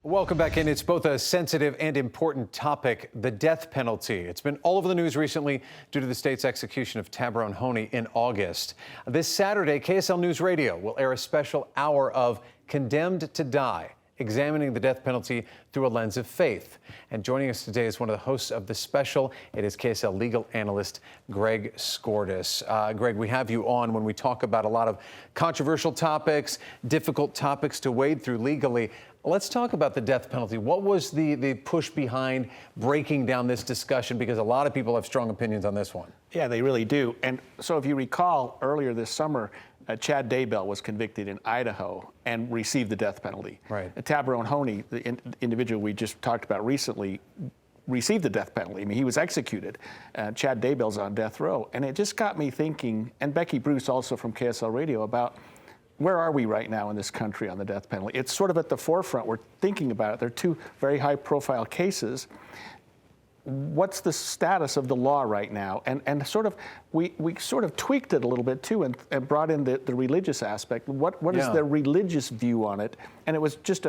Welcome back in. It's both a sensitive and important topic, the death penalty. It's been all over the news recently due to the state's execution of Tyrone Honey in August. This Saturday, KSL News Radio will air a special hour of Condemned to Die, examining the death penalty through a lens of faith. And joining us today is one of the hosts of the special. It is KSL legal analyst Greg Skordas. Greg, we have you on when we talk about a lot of controversial topics, difficult topics to wade through legally. Let's talk about the death penalty. What was the push behind breaking down this discussion? Because a lot of people have strong opinions on this one. Yeah, they really do. And so if you recall, earlier this summer, Chad Daybell was convicted in Idaho and received the death penalty. Right. Tyrone Honey, the individual we just talked about recently, received the death penalty. I mean, he was executed. Chad Daybell's on death row. And it just got me thinking, and Becky Bruce also from KSL Radio, about where are we right now in this country on the death penalty? It's sort of at the forefront. We're thinking about it. There are two very high-profile cases. What's the status of the law right now? And sort of, we sort of tweaked it a little bit too, and brought in the religious aspect. What is the religious view on it? And it was just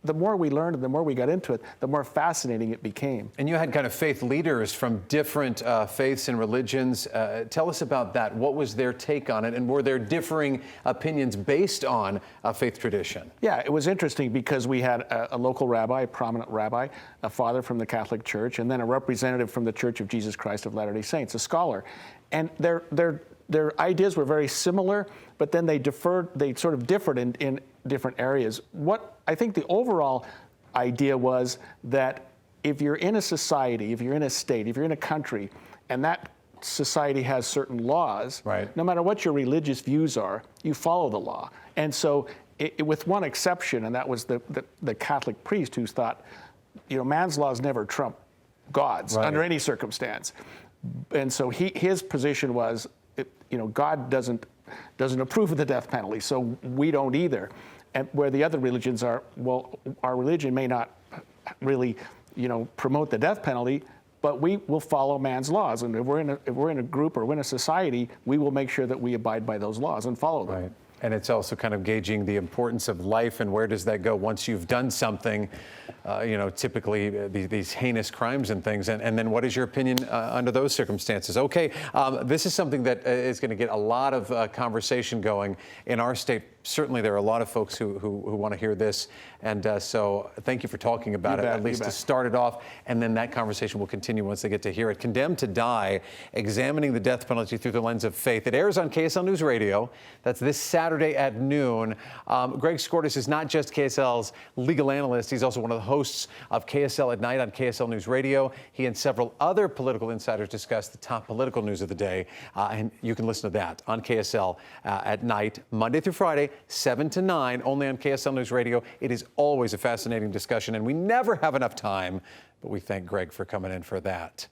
the more we learned and the more we got into it, the more fascinating it became. And you had kind of faith leaders from different faiths and religions. Tell us about that. What was their take on it? And were there differing opinions based on faith tradition? Yeah, it was interesting because we had a local rabbi, a prominent rabbi, a father from the Catholic Church, and then a representative from the Church of Jesus Christ of Latter-day Saints, a scholar. And their ideas were very similar, but then they sort of differed in different areas. What I think the overall idea was that if you're in a society, if you're in a state, if you're in a country, and that society has certain laws, right, no matter what your religious views are, you follow the law. And so, with one exception, and that was the Catholic priest who thought, man's laws never trump God's under any circumstance. And so his position was, God doesn't approve of the death penalty, so we don't either. And where the other religions are, well, our religion may not really, promote the death penalty, but we will follow man's laws. And if we're in a group or we're in a society, we will make sure that we abide by those laws and follow them. Right. And it's also kind of gauging the importance of life and where does that go once you've done something, typically these heinous crimes and things. And then what is your opinion under those circumstances? Okay, this is something that is going to get a lot of conversation going in our state. Certainly there are a lot of folks who want to hear this. And so thank you for talking about it, at least to start it off. And then that conversation will continue once they get to hear it. Condemned to Die, examining the death penalty through the lens of faith. It airs on KSL News Radio. That's this Saturday at noon. Greg Skordas is not just KSL's legal analyst. He's also one of the hosts of KSL at Night on KSL News Radio. He and several other political insiders discuss the top political news of the day. And you can listen to that on KSL at night, Monday through Friday, 7 to 9, only on KSL News Radio. It is always a fascinating discussion, and we never have enough time, but we thank Greg for coming in for that.